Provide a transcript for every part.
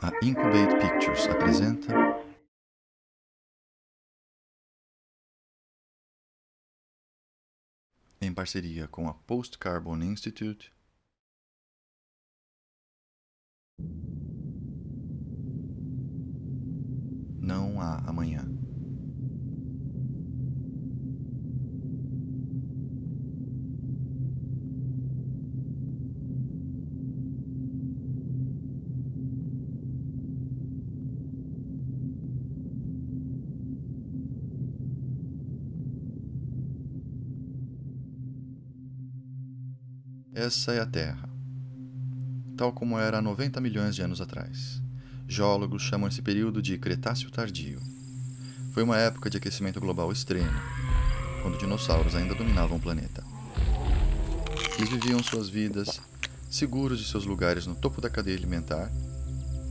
A Incubate Pictures apresenta em parceria com a Post Carbon Institute Não há amanhã. Essa é a Terra, tal como era há 90 milhões de anos atrás. Geólogos chamam esse período de Cretáceo Tardio. Foi uma época de aquecimento global extremo, quando dinossauros ainda dominavam o planeta. Eles viviam suas vidas, seguros de seus lugares no topo da cadeia alimentar,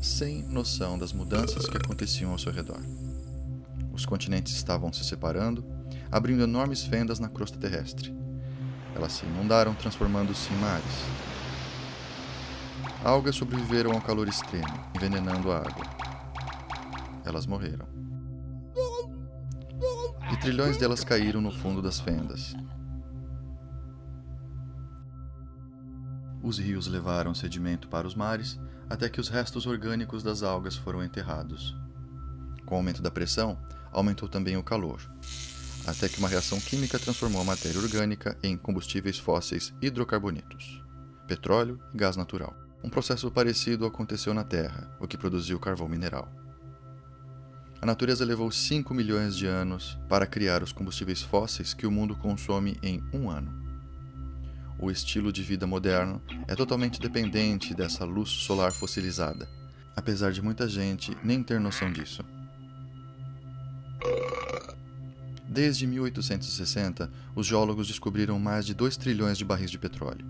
sem noção das mudanças que aconteciam ao seu redor. Os continentes estavam se separando, abrindo enormes fendas na crosta terrestre. Elas se inundaram, transformando-se em mares. Algas sobreviveram ao calor extremo, envenenando a água. Elas morreram. E trilhões delas caíram no fundo das fendas. Os rios levaram sedimento para os mares, até que os restos orgânicos das algas foram enterrados. Com o aumento da pressão, aumentou também o calor, até que uma reação química transformou a matéria orgânica em combustíveis fósseis hidrocarbonetos, petróleo e gás natural. Um processo parecido aconteceu na Terra, o que produziu carvão mineral. A natureza levou 5 milhões de anos para criar os combustíveis fósseis que o mundo consome em um ano. O estilo de vida moderno é totalmente dependente dessa luz solar fossilizada, apesar de muita gente nem ter noção disso. Desde 1860, os geólogos descobriram mais de 2 trilhões de barris de petróleo.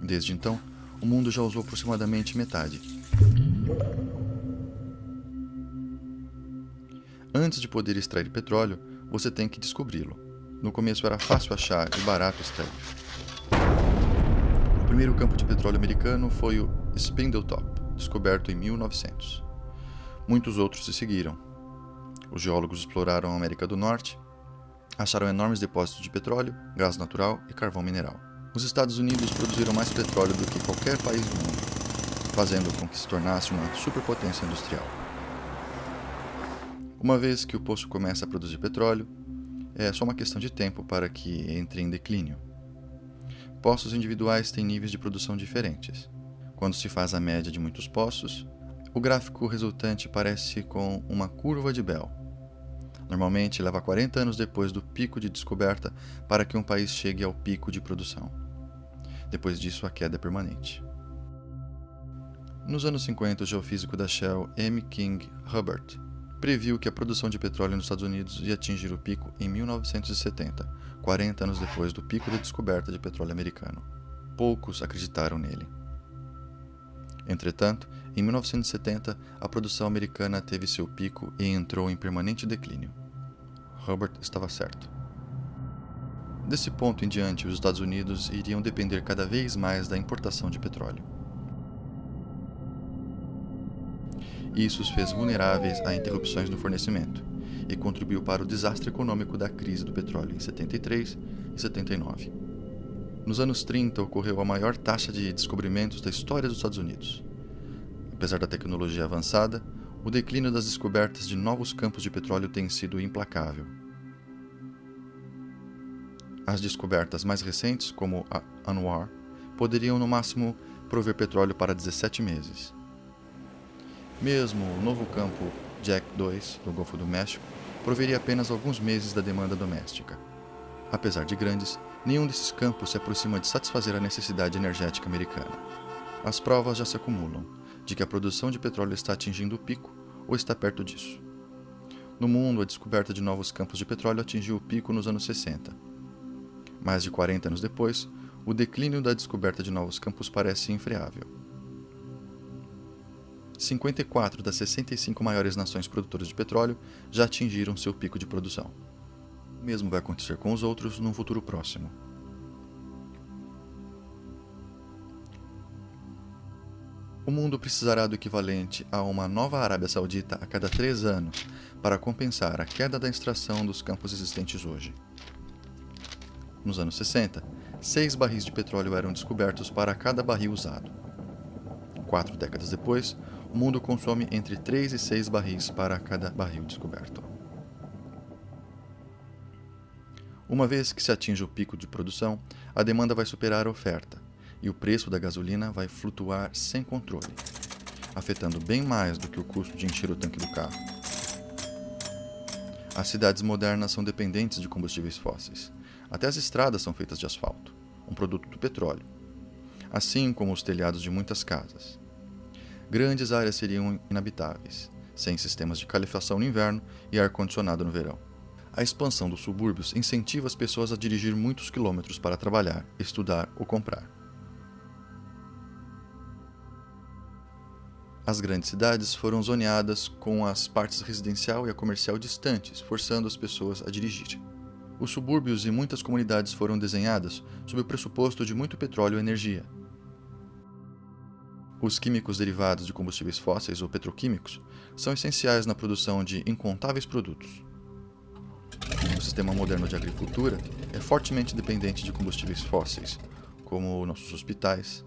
Desde então, o mundo já usou aproximadamente metade. Antes de poder extrair petróleo, você tem que descobri-lo. No começo era fácil achar e barato extrair. O primeiro campo de petróleo americano foi o Spindletop, descoberto em 1900. Muitos outros se seguiram. Os geólogos exploraram a América do Norte, acharam enormes depósitos de petróleo, gás natural e carvão mineral. Os Estados Unidos produziram mais petróleo do que qualquer país do mundo, fazendo com que se tornasse uma superpotência industrial. Uma vez que o poço começa a produzir petróleo, é só uma questão de tempo para que entre em declínio. Poços individuais têm níveis de produção diferentes. Quando se faz a média de muitos poços, o gráfico resultante parece com uma curva de Bell. Normalmente leva 40 anos depois do pico de descoberta para que um país chegue ao pico de produção. Depois disso, a queda é permanente. Nos anos 50, o geofísico da Shell, M. King Hubbert, previu que a produção de petróleo nos Estados Unidos ia atingir o pico em 1970, 40 anos depois do pico da descoberta de petróleo americano. Poucos acreditaram nele. Entretanto, em 1970, a produção americana teve seu pico e entrou em permanente declínio. Hubbert estava certo. Desse ponto em diante, os Estados Unidos iriam depender cada vez mais da importação de petróleo. Isso os fez vulneráveis a interrupções no fornecimento e contribuiu para o desastre econômico da crise do petróleo em 73 e 79. Nos anos 30 ocorreu a maior taxa de descobrimentos da história dos Estados Unidos. Apesar da tecnologia avançada, o declínio das descobertas de novos campos de petróleo tem sido implacável. As descobertas mais recentes, como a ANWR, poderiam no máximo prover petróleo para 17 meses. Mesmo o novo campo Jack 2, do Golfo do México, proveria apenas alguns meses da demanda doméstica. Apesar de grandes, nenhum desses campos se aproxima de satisfazer a necessidade energética americana. As provas já se acumulam de que a produção de petróleo está atingindo o pico ou está perto disso. No mundo, a descoberta de novos campos de petróleo atingiu o pico nos anos 60. Mais de 40 anos depois, o declínio da descoberta de novos campos parece infreável. 54 das 65 maiores nações produtoras de petróleo já atingiram seu pico de produção. O mesmo vai acontecer com os outros num futuro próximo. O mundo precisará do equivalente a uma nova Arábia Saudita a cada 3 anos para compensar a queda da extração dos campos existentes hoje. Nos anos 60, 6 barris de petróleo eram descobertos para cada barril usado. 4 décadas depois, o mundo consome entre 3 e 6 barris para cada barril descoberto. Uma vez que se atinge o pico de produção, a demanda vai superar a oferta e o preço da gasolina vai flutuar sem controle, afetando bem mais do que o custo de encher o tanque do carro. As cidades modernas são dependentes de combustíveis fósseis. Até as estradas são feitas de asfalto, um produto do petróleo, assim como os telhados de muitas casas. Grandes áreas seriam inabitáveis, sem sistemas de calefação no inverno e ar-condicionado no verão. A expansão dos subúrbios incentiva as pessoas a dirigir muitos quilômetros para trabalhar, estudar ou comprar. As grandes cidades foram zoneadas com as partes residencial e a comercial distantes, forçando as pessoas a dirigir. Os subúrbios e muitas comunidades foram desenhadas sob o pressuposto de muito petróleo e energia. Os químicos derivados de combustíveis fósseis ou petroquímicos são essenciais na produção de incontáveis produtos. O sistema moderno de agricultura é fortemente dependente de combustíveis fósseis, como nossos hospitais,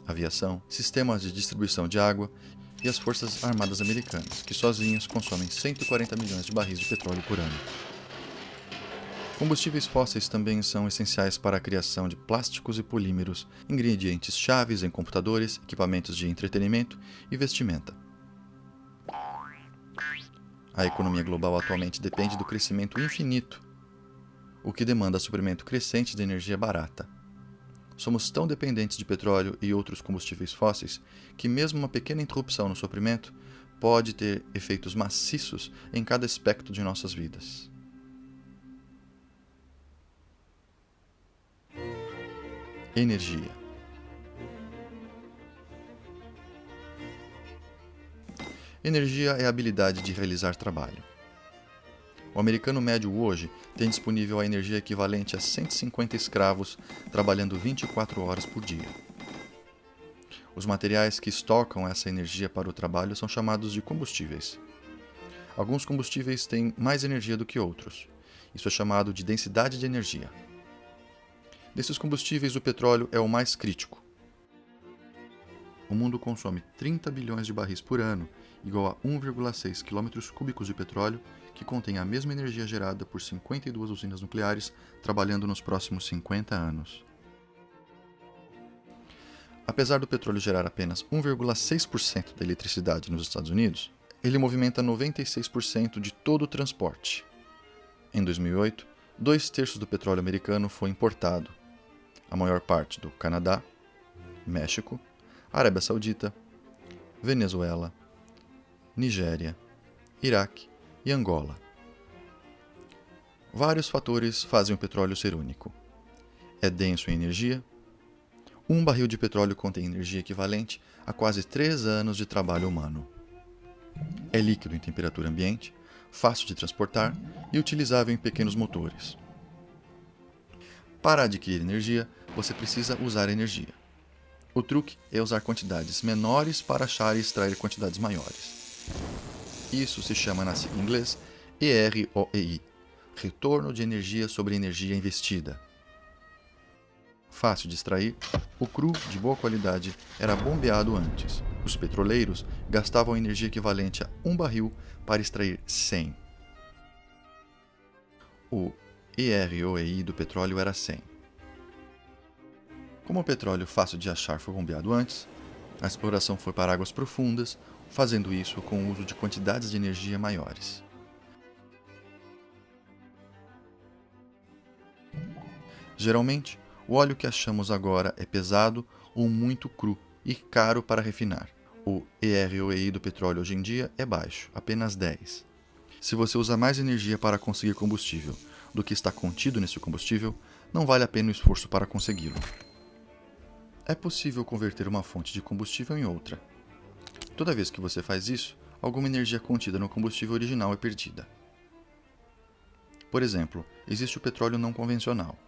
aviação, sistemas de distribuição de água e as forças armadas americanas, que sozinhas consomem 140 milhões de barris de petróleo por ano. Combustíveis fósseis também são essenciais para a criação de plásticos e polímeros, ingredientes chaves em computadores, equipamentos de entretenimento e vestimenta. A economia global atualmente depende do crescimento infinito, o que demanda suprimento crescente de energia barata. Somos tão dependentes de petróleo e outros combustíveis fósseis que mesmo uma pequena interrupção no suprimento pode ter efeitos maciços em cada aspecto de nossas vidas. Energia. Energia é a habilidade de realizar trabalho. O americano médio hoje tem disponível a energia equivalente a 150 escravos trabalhando 24 horas por dia. Os materiais que estocam essa energia para o trabalho são chamados de combustíveis. Alguns combustíveis têm mais energia do que outros. Isso é chamado de densidade de energia. Desses combustíveis, o petróleo é o mais crítico. O mundo consome 30 bilhões de barris por ano, igual a 1,6 km cúbicos de petróleo, que contém a mesma energia gerada por 52 usinas nucleares trabalhando nos próximos 50 anos. Apesar do petróleo gerar apenas 1,6% da eletricidade nos Estados Unidos, ele movimenta 96% de todo o transporte. Em 2008, 2/3 do petróleo americano foi importado, a maior parte do Canadá, México, Arábia Saudita, Venezuela, Nigéria, Iraque e Angola. Vários fatores fazem o petróleo ser único. É denso em energia. Um barril de petróleo contém energia equivalente a quase 3 anos de trabalho humano. É líquido em temperatura ambiente, fácil de transportar e utilizável em pequenos motores. Para adquirir energia, você precisa usar energia. O truque é usar quantidades menores para achar e extrair quantidades maiores. Isso se chama na sigla em inglês EROEI, retorno de energia sobre energia investida. Fácil de extrair, o cru de boa qualidade era bombeado antes. Os petroleiros gastavam energia equivalente a um barril para extrair 100. O EROEI do petróleo era 100. Como o petróleo fácil de achar foi bombeado antes, a exploração foi para águas profundas, fazendo isso com o uso de quantidades de energia maiores. Geralmente, o óleo que achamos agora é pesado ou muito cru e caro para refinar. O EROEI do petróleo hoje em dia é baixo, apenas 10. Se você usa mais energia para conseguir combustível do que está contido nesse combustível, não vale a pena o esforço para consegui-lo. É possível converter uma fonte de combustível em outra. Toda vez que você faz isso, alguma energia contida no combustível original é perdida. Por exemplo, existe o petróleo não convencional,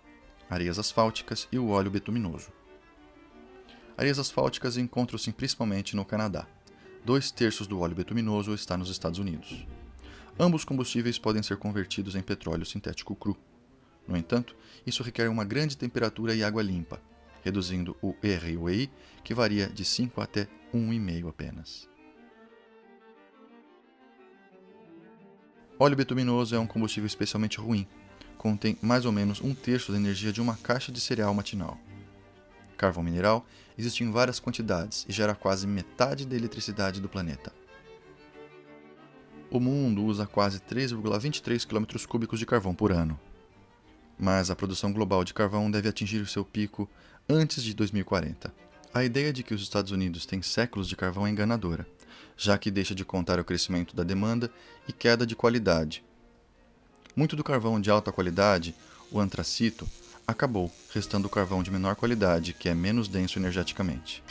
areias asfálticas e o óleo betuminoso. Areias asfálticas encontram-se principalmente no Canadá. 2/3 do óleo betuminoso está nos Estados Unidos. Ambos combustíveis podem ser convertidos em petróleo sintético cru. No entanto, isso requer uma grande temperatura e água limpa, reduzindo o ROI, que varia de 5 até 1,5 apenas. Óleo betuminoso é um combustível especialmente ruim. Contém mais ou menos 1/3 da energia de uma caixa de cereal matinal. Carvão mineral existe em várias quantidades e gera quase metade da eletricidade do planeta. O mundo usa quase 3,23 km³ de carvão por ano. Mas a produção global de carvão deve atingir seu pico antes de 2040. A ideia de que os Estados Unidos têm séculos de carvão é enganadora, já que deixa de contar o crescimento da demanda e queda de qualidade. Muito do carvão de alta qualidade, o antracito, acabou, restando o carvão de menor qualidade, que é menos denso energeticamente.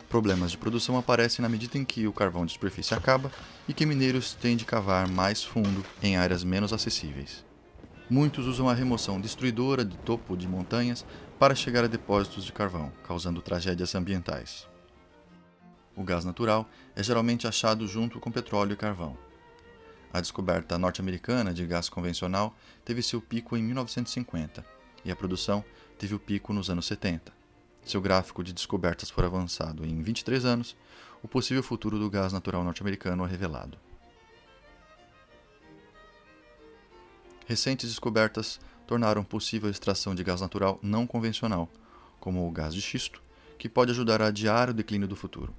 Problemas de produção aparecem na medida em que o carvão de superfície acaba e que mineiros têm de cavar mais fundo em áreas menos acessíveis. Muitos usam a remoção destruidora de topo de montanhas para chegar a depósitos de carvão, causando tragédias ambientais. O gás natural é geralmente achado junto com petróleo e carvão. A descoberta norte-americana de gás convencional teve seu pico em 1950 e a produção teve o pico nos anos 70. Seu gráfico de descobertas for avançado em 23 anos, o possível futuro do gás natural norte-americano é revelado. Recentes descobertas tornaram possível a extração de gás natural não convencional, como o gás de xisto, que pode ajudar a adiar o declínio do futuro.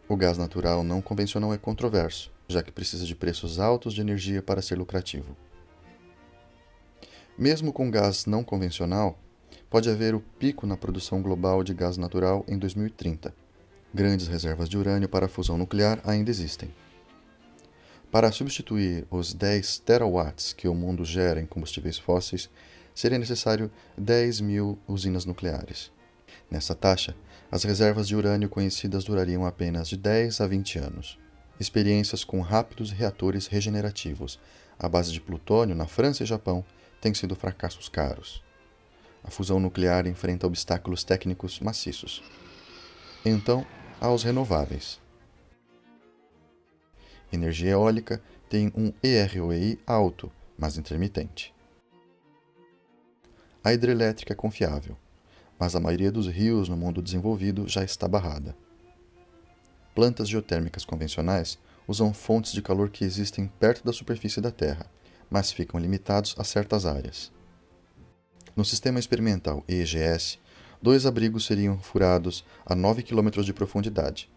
O gás natural não convencional é controverso, já que precisa de preços altos de energia para ser lucrativo. Mesmo com gás não convencional, pode haver o pico na produção global de gás natural em 2030. Grandes reservas de urânio para a fusão nuclear ainda existem. Para substituir os 10 terawatts que o mundo gera em combustíveis fósseis, seria necessário 10.000 usinas nucleares. Nessa taxa, as reservas de urânio conhecidas durariam apenas de 10 a 20 anos. Experiências com rápidos reatores regenerativos à base de plutônio na França e Japão têm sido fracassos caros. A fusão nuclear enfrenta obstáculos técnicos maciços. Então, há os renováveis. Energia eólica tem um EROI alto, mas intermitente. A hidrelétrica é confiável, mas a maioria dos rios no mundo desenvolvido já está barrada. Plantas geotérmicas convencionais usam fontes de calor que existem perto da superfície da Terra, mas ficam limitados a certas áreas. No sistema experimental EGS, 2 abrigos seriam furados a 9 km de profundidade.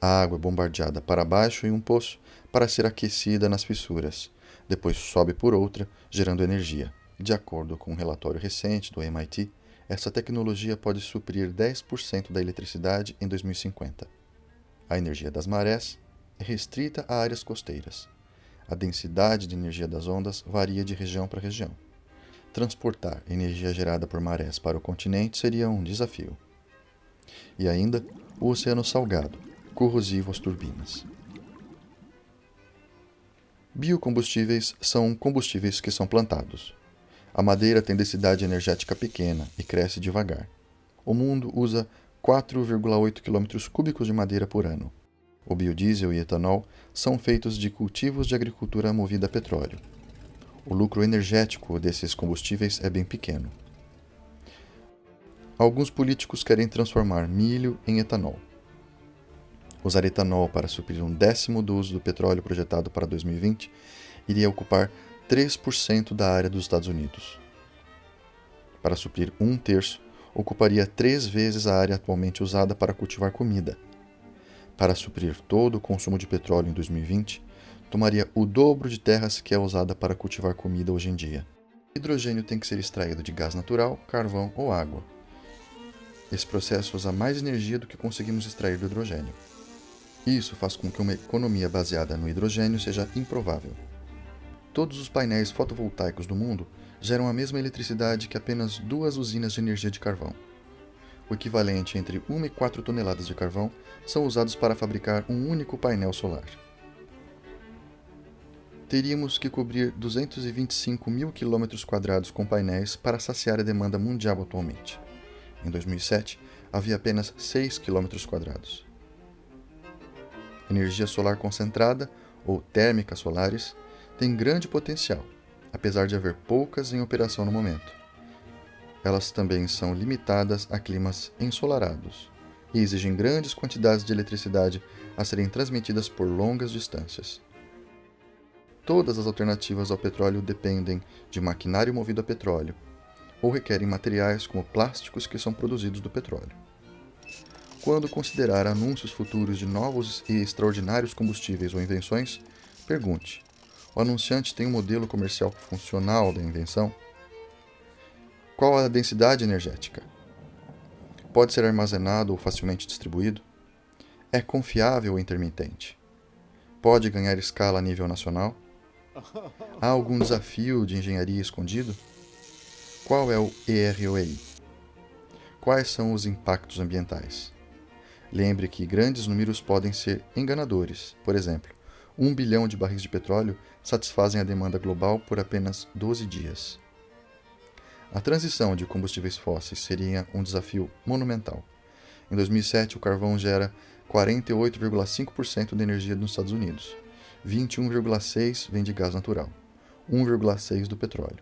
A água é bombardeada para baixo em um poço para ser aquecida nas fissuras, depois sobe por outra, gerando energia. De acordo com um relatório recente do MIT, essa tecnologia pode suprir 10% da eletricidade em 2050. A energia das marés é restrita a áreas costeiras. A densidade de energia das ondas varia de região para região. Transportar energia gerada por marés para o continente seria um desafio. E ainda, o oceano salgado, corrosivo às turbinas. Biocombustíveis são combustíveis que são plantados. A madeira tem densidade energética pequena e cresce devagar. O mundo usa 4,8 km³ de madeira por ano. O biodiesel e etanol são feitos de cultivos de agricultura movida a petróleo. O lucro energético desses combustíveis é bem pequeno. Alguns políticos querem transformar milho em etanol. Usar etanol para suprir 1/10 do uso do petróleo projetado para 2020 iria ocupar 3% da área dos Estados Unidos. Para suprir 1/3, ocuparia 3 vezes a área atualmente usada para cultivar comida. Para suprir todo o consumo de petróleo em 2020, tomaria o dobro de terras que é usada para cultivar comida hoje em dia. O hidrogênio tem que ser extraído de gás natural, carvão ou água. Esse processo usa mais energia do que conseguimos extrair do hidrogênio. Isso faz com que uma economia baseada no hidrogênio seja improvável. Todos os painéis fotovoltaicos do mundo geram a mesma eletricidade que apenas 2 usinas de energia de carvão. O equivalente entre 1 e 4 toneladas de carvão são usados para fabricar um único painel solar. Teríamos que cobrir 225 mil km² com painéis para saciar a demanda mundial atualmente. Em 2007, havia apenas 6 km². Energia solar concentrada, ou térmicas solares, tem grande potencial, apesar de haver poucas em operação no momento. Elas também são limitadas a climas ensolarados e exigem grandes quantidades de eletricidade a serem transmitidas por longas distâncias. Todas as alternativas ao petróleo dependem de maquinário movido a petróleo ou requerem materiais como plásticos que são produzidos do petróleo. Quando considerar anúncios futuros de novos e extraordinários combustíveis ou invenções, pergunte: o anunciante tem um modelo comercial funcional da invenção? Qual a densidade energética? Pode ser armazenado ou facilmente distribuído? É confiável ou intermitente? Pode ganhar escala a nível nacional? Há algum desafio de engenharia escondido? Qual é o EROI? Quais são os impactos ambientais? Lembre que grandes números podem ser enganadores. Por exemplo, 1 bilhão de barris de petróleo satisfazem a demanda global por apenas 12 dias. A transição de combustíveis fósseis seria um desafio monumental. Em 2007, o carvão gera 48,5% da energia nos Estados Unidos, 21,6% vem de gás natural, 1,6% do petróleo,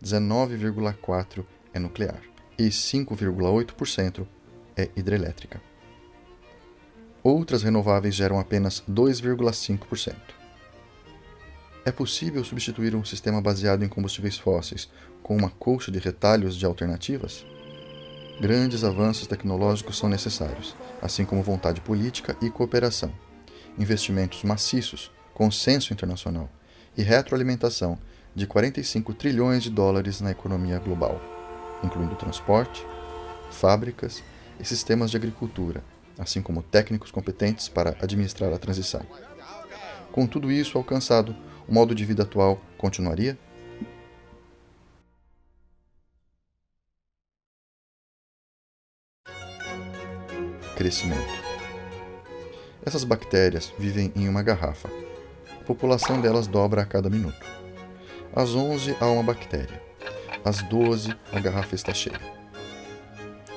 19,4% é nuclear e 5,8% é hidrelétrica. Outras renováveis geram apenas 2,5%. É possível substituir um sistema baseado em combustíveis fósseis com uma colcha de retalhos de alternativas? Grandes avanços tecnológicos são necessários, assim como vontade política e cooperação, investimentos maciços, consenso internacional e retroalimentação de 45 trilhões de dólares na economia global, incluindo transporte, fábricas e sistemas de agricultura, assim como técnicos competentes para administrar a transição. Com tudo isso alcançado, o modo de vida atual continuaria? Crescimento. Essas bactérias vivem em uma garrafa. A população delas dobra a cada minuto. Às 11 há uma bactéria. Às 12 a garrafa está cheia.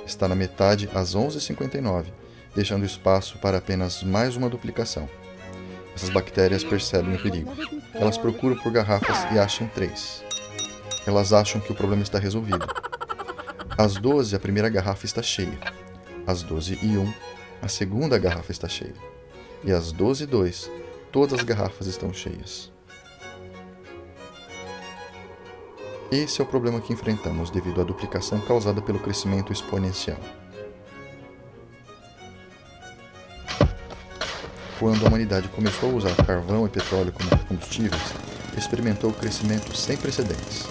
Está na metade às 11h59, deixando espaço para apenas mais uma duplicação. Essas bactérias percebem o perigo. Elas procuram por garrafas e acham 3. Elas acham que o problema está resolvido. Às 12 a primeira garrafa está cheia. Às 12h01 a segunda garrafa está cheia. E às 12h02 todas as garrafas estão cheias. Esse é o problema que enfrentamos devido à duplicação causada pelo crescimento exponencial. Quando a humanidade começou a usar carvão e petróleo como combustíveis, experimentou crescimento sem precedentes.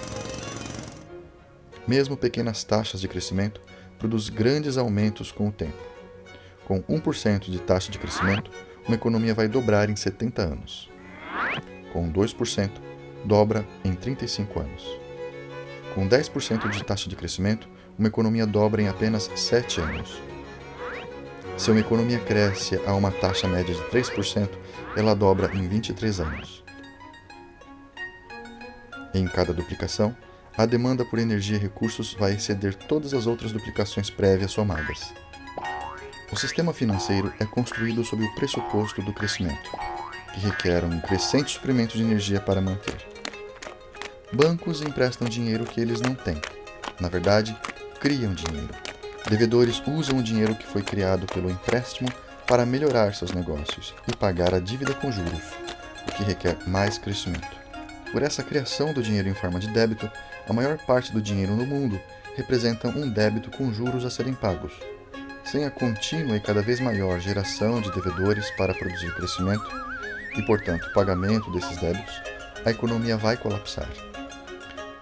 Mesmo pequenas taxas de crescimento produzem grandes aumentos com o tempo. Com 1% de taxa de crescimento, uma economia vai dobrar em 70 anos. Com 2%, dobra em 35 anos. Com 10% de taxa de crescimento, uma economia dobra em apenas 7 anos. Se uma economia cresce a uma taxa média de 3%, ela dobra em 23 anos. Em cada duplicação, a demanda por energia e recursos vai exceder todas as outras duplicações prévias somadas. O sistema financeiro é construído sob o pressuposto do crescimento, que requer um crescente suprimento de energia para manter. Bancos emprestam dinheiro que eles não têm. Na verdade, criam dinheiro. Devedores usam o dinheiro que foi criado pelo empréstimo para melhorar seus negócios e pagar a dívida com juros, o que requer mais crescimento. Por essa criação do dinheiro em forma de débito, a maior parte do dinheiro no mundo representa um débito com juros a serem pagos. Sem a contínua e cada vez maior geração de devedores para produzir crescimento e, portanto, o pagamento desses débitos, a economia vai colapsar.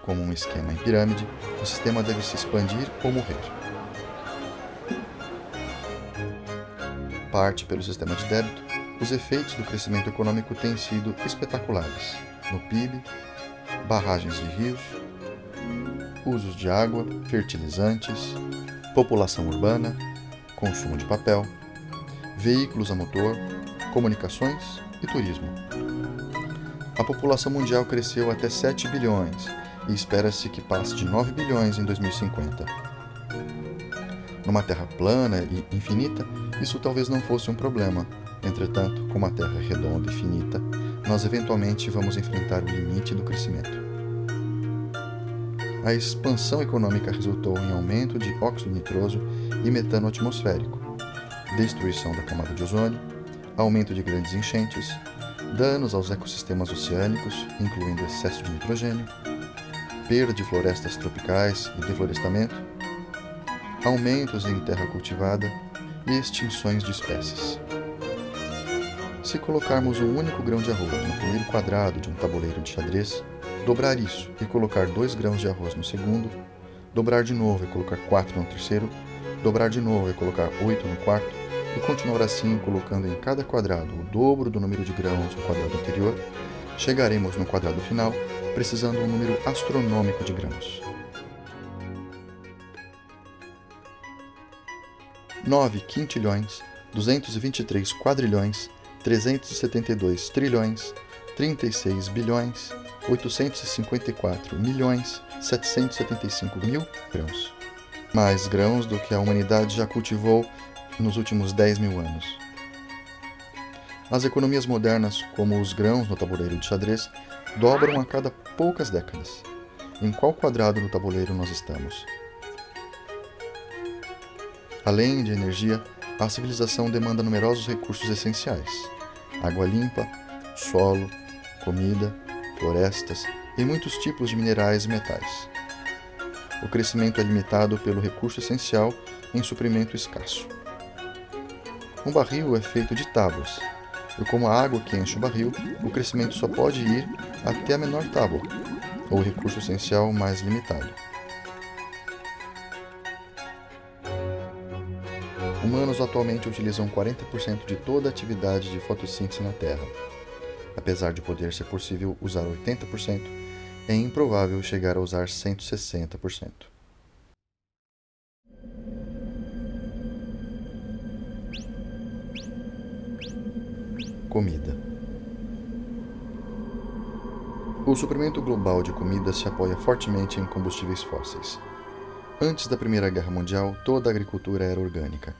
Como um esquema em pirâmide, o sistema deve se expandir ou morrer. Parte pelo sistema de débito, os efeitos do crescimento econômico têm sido espetaculares no PIB, barragens de rios, usos de água, fertilizantes, população urbana, consumo de papel, veículos a motor, comunicações e turismo. A população mundial cresceu até 7 bilhões e espera-se que passe de 9 bilhões em 2050. Numa terra plana e infinita, isso talvez não fosse um problema. Entretanto, como a Terra é redonda e finita, nós eventualmente vamos enfrentar o limite do crescimento. A expansão econômica resultou em aumento de óxido nitroso e metano atmosférico, destruição da camada de ozônio, aumento de grandes enchentes, danos aos ecossistemas oceânicos, incluindo excesso de nitrogênio, perda de florestas tropicais e deflorestamento, aumentos em terra cultivada e extinções de espécies. Se colocarmos um único grão de arroz no primeiro quadrado de um tabuleiro de xadrez, dobrar isso e colocar 2 grãos de arroz no segundo, dobrar de novo e colocar 4 no terceiro, dobrar de novo e colocar 8 no quarto, e continuar assim colocando em cada quadrado o dobro do número de grãos do quadrado anterior, chegaremos no quadrado final precisando um número astronômico de grãos. 9 quintilhões, 223 quadrilhões, 372 trilhões, 36 bilhões, 854 milhões, 775 mil grãos. Mais grãos do que a humanidade já cultivou nos últimos 10 mil anos. As economias modernas, como os grãos no tabuleiro de xadrez, dobram a cada poucas décadas. Em qual quadrado do tabuleiro nós estamos? Além de energia, a civilização demanda numerosos recursos essenciais: água limpa, solo, comida, florestas e muitos tipos de minerais e metais. O crescimento é limitado pelo recurso essencial em suprimento escasso. Um barril é feito de tábuas, e como a água que enche o barril, o crescimento só pode ir até a menor tábua, ou recurso essencial mais limitado. Humanos atualmente utilizam 40% de toda a atividade de fotossíntese na Terra. Apesar de poder ser possível usar 80%, é improvável chegar a usar 160%. Comida. O suprimento global de comida se apoia fortemente em combustíveis fósseis. Antes da Primeira Guerra Mundial, toda a agricultura era orgânica.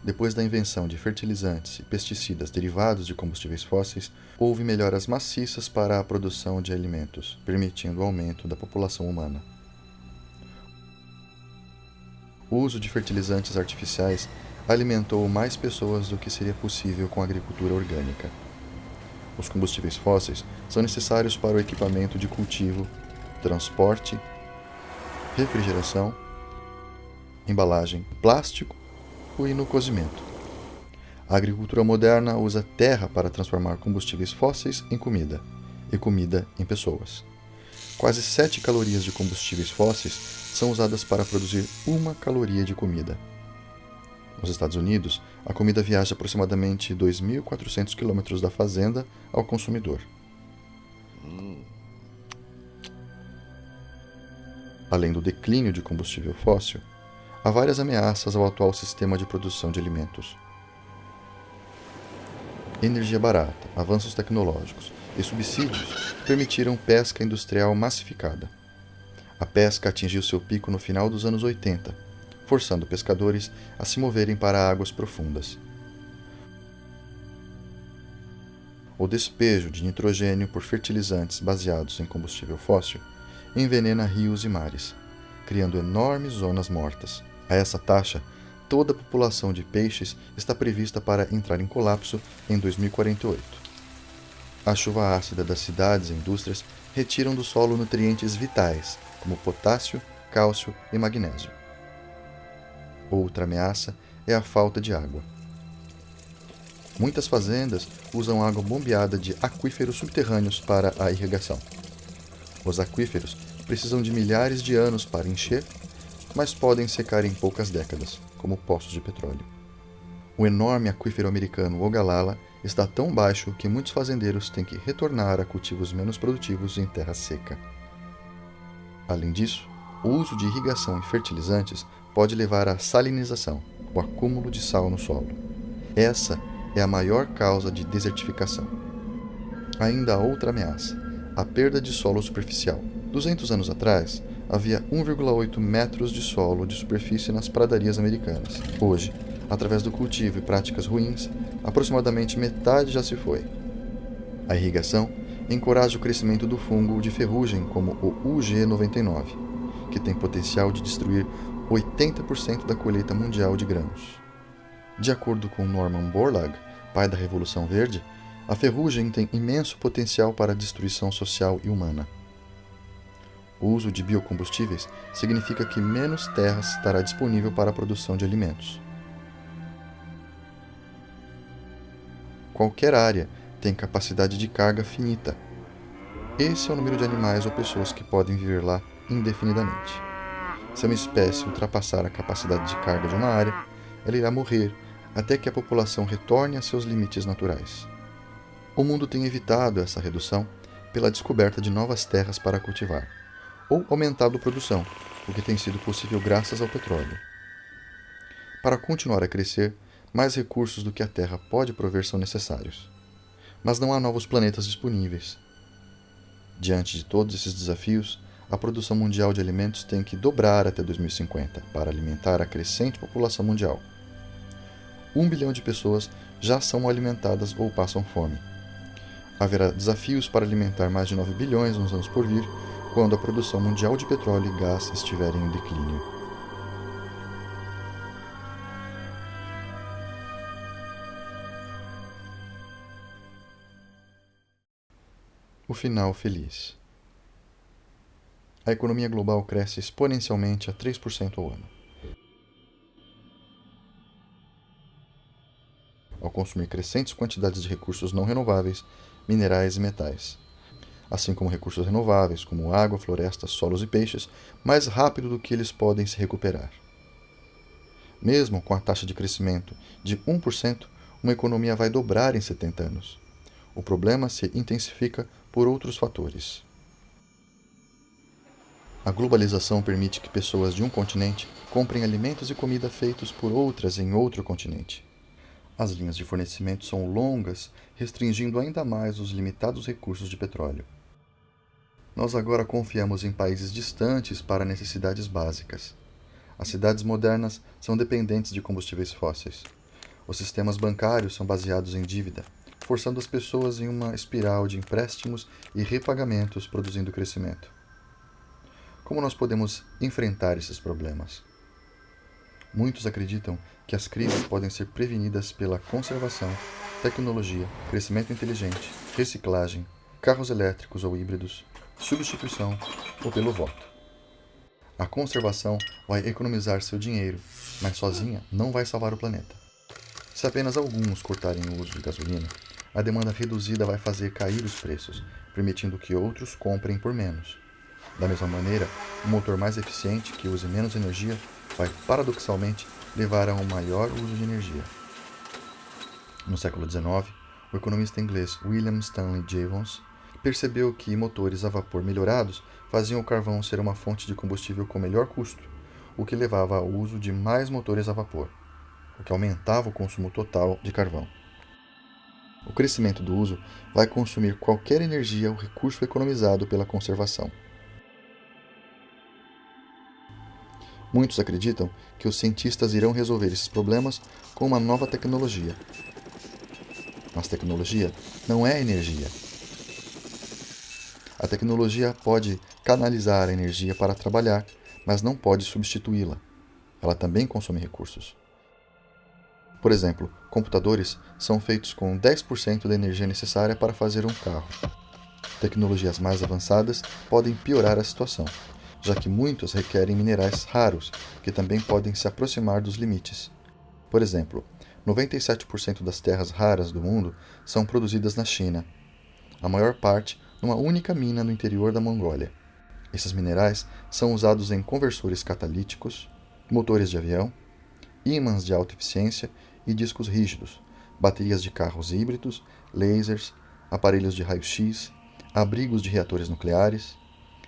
Depois da invenção de fertilizantes e pesticidas derivados de combustíveis fósseis, houve melhoras maciças para a produção de alimentos, permitindo o aumento da população humana. O uso de fertilizantes artificiais alimentou mais pessoas do que seria possível com a agricultura orgânica. Os combustíveis fósseis são necessários para o equipamento de cultivo, transporte, refrigeração, embalagem, plástico e no cozimento. A agricultura moderna usa terra para transformar combustíveis fósseis em comida e comida em pessoas. Quase 7 calorias de combustíveis fósseis são usadas para produzir 1 caloria de comida. Nos Estados Unidos, a comida viaja aproximadamente 2.400 quilômetros da fazenda ao consumidor. Além do declínio de combustível fóssil, há várias ameaças ao atual sistema de produção de alimentos. Energia barata, avanços tecnológicos e subsídios permitiram pesca industrial massificada. A pesca atingiu seu pico no final dos anos 80, forçando pescadores a se moverem para águas profundas. O despejo de nitrogênio por fertilizantes baseados em combustível fóssil envenena rios e mares, criando enormes zonas mortas. A essa taxa, toda a população de peixes está prevista para entrar em colapso em 2048. A chuva ácida das cidades e indústrias retiram do solo nutrientes vitais, como potássio, cálcio e magnésio. Outra ameaça é a falta de água. Muitas fazendas usam água bombeada de aquíferos subterrâneos para a irrigação. Os aquíferos precisam de milhares de anos para encher, mas podem secar em poucas décadas, como poços de petróleo. O enorme aquífero americano Ogallala está tão baixo que muitos fazendeiros têm que retornar a cultivos menos produtivos em terra seca. Além disso, o uso de irrigação e fertilizantes pode levar à salinização, o acúmulo de sal no solo. Essa é a maior causa de desertificação. Ainda há outra ameaça, a perda de solo superficial. 200 anos atrás, havia 1,8 metros de solo de superfície nas pradarias americanas. Hoje, através do cultivo e práticas ruins, aproximadamente metade já se foi. A irrigação encoraja o crescimento do fungo de ferrugem como o UG99, que tem potencial de destruir 80% da colheita mundial de grãos. De acordo com Norman Borlaug, pai da Revolução Verde, a ferrugem tem imenso potencial para a destruição social e humana. O uso de biocombustíveis significa que menos terra estará disponível para a produção de alimentos. Qualquer área tem capacidade de carga finita. Esse é o número de animais ou pessoas que podem viver lá indefinidamente. Se uma espécie ultrapassar a capacidade de carga de uma área, ela irá morrer até que a população retorne a seus limites naturais. O mundo tem evitado essa redução pela descoberta de novas terras para cultivar, ou aumentado a produção, o que tem sido possível graças ao petróleo. Para continuar a crescer, mais recursos do que a Terra pode prover são necessários. Mas não há novos planetas disponíveis. Diante de todos esses desafios, a produção mundial de alimentos tem que dobrar até 2050 para alimentar a crescente população mundial. 1 bilhão de pessoas já são alimentadas ou passam fome. Haverá desafios para alimentar mais de 9 bilhões nos anos por vir, quando a produção mundial de petróleo e gás estiver em declínio. O final feliz. A economia global cresce exponencialmente a 3% ao ano. Ao consumir crescentes quantidades de recursos não renováveis, minerais e metais, assim como recursos renováveis, como água, florestas, solos e peixes, mais rápido do que eles podem se recuperar. Mesmo com a taxa de crescimento de 1%, uma economia vai dobrar em 70 anos. O problema se intensifica por outros fatores. A globalização permite que pessoas de um continente comprem alimentos e comida feitos por outras em outro continente. As linhas de fornecimento são longas, restringindo ainda mais os limitados recursos de petróleo. Nós agora confiamos em países distantes para necessidades básicas. As cidades modernas são dependentes de combustíveis fósseis. Os sistemas bancários são baseados em dívida, forçando as pessoas em uma espiral de empréstimos e repagamentos, produzindo crescimento. Como nós podemos enfrentar esses problemas? Muitos acreditam que as crises podem ser prevenidas pela conservação, tecnologia, crescimento inteligente, reciclagem, carros elétricos ou híbridos, substituição ou pelo voto. A conservação vai economizar seu dinheiro, mas sozinha não vai salvar o planeta. Se apenas alguns cortarem o uso de gasolina, a demanda reduzida vai fazer cair os preços, permitindo que outros comprem por menos. Da mesma maneira, um motor mais eficiente que use menos energia vai, paradoxalmente, levar a um maior uso de energia. No século XIX, o economista inglês William Stanley Jevons percebeu que motores a vapor melhorados faziam o carvão ser uma fonte de combustível com melhor custo, o que levava ao uso de mais motores a vapor, o que aumentava o consumo total de carvão. O crescimento do uso vai consumir qualquer energia ou recurso economizado pela conservação. Muitos acreditam que os cientistas irão resolver esses problemas com uma nova tecnologia. Mas tecnologia não é energia. A tecnologia pode canalizar a energia para trabalhar, mas não pode substituí-la. Ela também consome recursos. Por exemplo, computadores são feitos com 10% da energia necessária para fazer um carro. Tecnologias mais avançadas podem piorar a situação, já que muitos requerem minerais raros, que também podem se aproximar dos limites. Por exemplo, 97% das terras raras do mundo são produzidas na China, a maior parte numa única mina no interior da Mongólia. Esses minerais são usados em conversores catalíticos, motores de avião, ímãs de alta eficiência e discos rígidos, baterias de carros híbridos, lasers, aparelhos de raio-x, abrigos de reatores nucleares,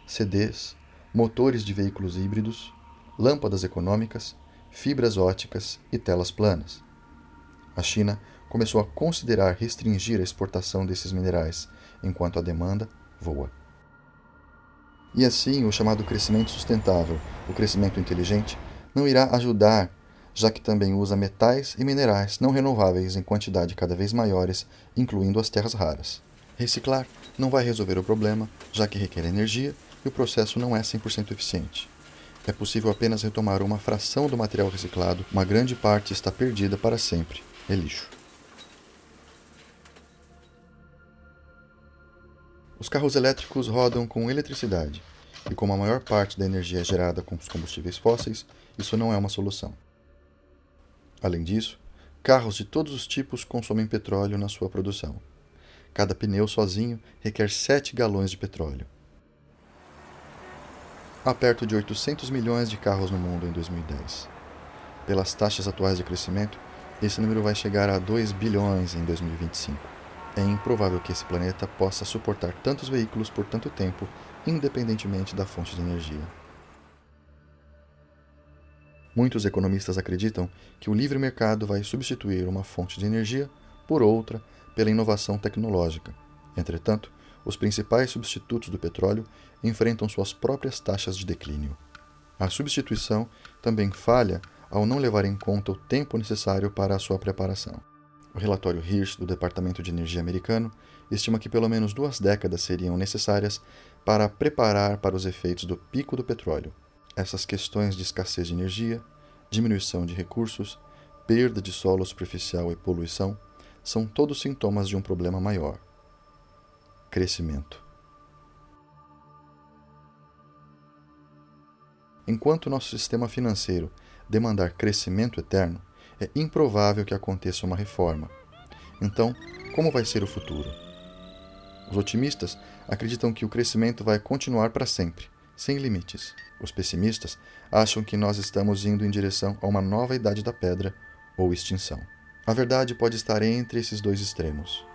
CDs, motores de veículos híbridos, lâmpadas econômicas, fibras óticas e telas planas. A China começou a considerar restringir a exportação desses minerais, enquanto a demanda voa. E assim, o chamado crescimento sustentável, o crescimento inteligente, não irá ajudar, já que também usa metais e minerais não renováveis em quantidade cada vez maiores, incluindo as terras raras. Reciclar não vai resolver o problema, já que requer energia e o processo não é 100% eficiente. É possível apenas retomar uma fração do material reciclado, uma grande parte está perdida para sempre. É lixo. Os carros elétricos rodam com eletricidade, e como a maior parte da energia é gerada com os combustíveis fósseis, isso não é uma solução. Além disso, carros de todos os tipos consomem petróleo na sua produção. Cada pneu sozinho requer 7 galões de petróleo. Há perto de 800 milhões de carros no mundo em 2010. Pelas taxas atuais de crescimento, esse número vai chegar a 2 bilhões em 2025. É improvável que esse planeta possa suportar tantos veículos por tanto tempo, independentemente da fonte de energia. Muitos economistas acreditam que o livre mercado vai substituir uma fonte de energia por outra pela inovação tecnológica. Entretanto, os principais substitutos do petróleo enfrentam suas próprias taxas de declínio. A substituição também falha ao não levar em conta o tempo necessário para a sua preparação. O relatório Hirsch do Departamento de Energia americano estima que pelo menos 2 décadas seriam necessárias para preparar para os efeitos do pico do petróleo. Essas questões de escassez de energia, diminuição de recursos, perda de solo superficial e poluição são todos sintomas de um problema maior: crescimento. Enquanto nosso sistema financeiro demandar crescimento eterno, é improvável que aconteça uma reforma. Então, como vai ser o futuro? Os otimistas acreditam que o crescimento vai continuar para sempre, sem limites. Os pessimistas acham que nós estamos indo em direção a uma nova idade da pedra ou extinção. A verdade pode estar entre esses dois extremos.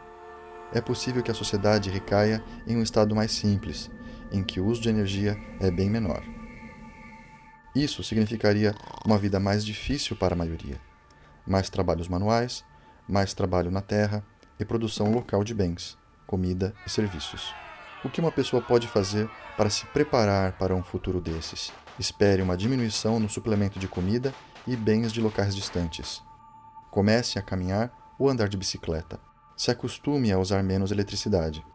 É possível que a sociedade recaia em um estado mais simples, em que o uso de energia é bem menor. Isso significaria uma vida mais difícil para a maioria. Mais trabalhos manuais, mais trabalho na terra e produção local de bens, comida e serviços. O que uma pessoa pode fazer para se preparar para um futuro desses? Espere uma diminuição no suplemento de comida e bens de locais distantes. Comece a caminhar ou andar de bicicleta. Se acostume a usar menos eletricidade.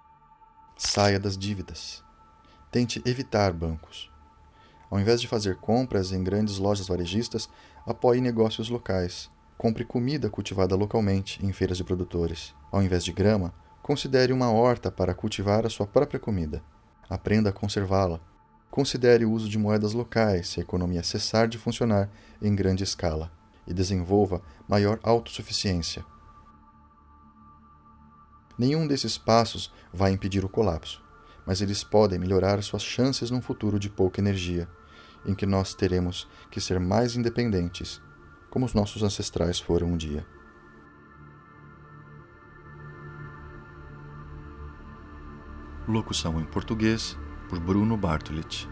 Saia das dívidas. Tente evitar bancos. Ao invés de fazer compras em grandes lojas varejistas, apoie negócios locais. Compre comida cultivada localmente em feiras de produtores. Ao invés de grama, considere uma horta para cultivar a sua própria comida. Aprenda a conservá-la. Considere o uso de moedas locais se a economia cessar de funcionar em grande escala. E desenvolva maior autossuficiência. Nenhum desses passos vai impedir o colapso, mas eles podem melhorar suas chances num futuro de pouca energia, em que nós teremos que ser mais independentes, como os nossos ancestrais foram um dia. Locução em português por Bruno Bartolete.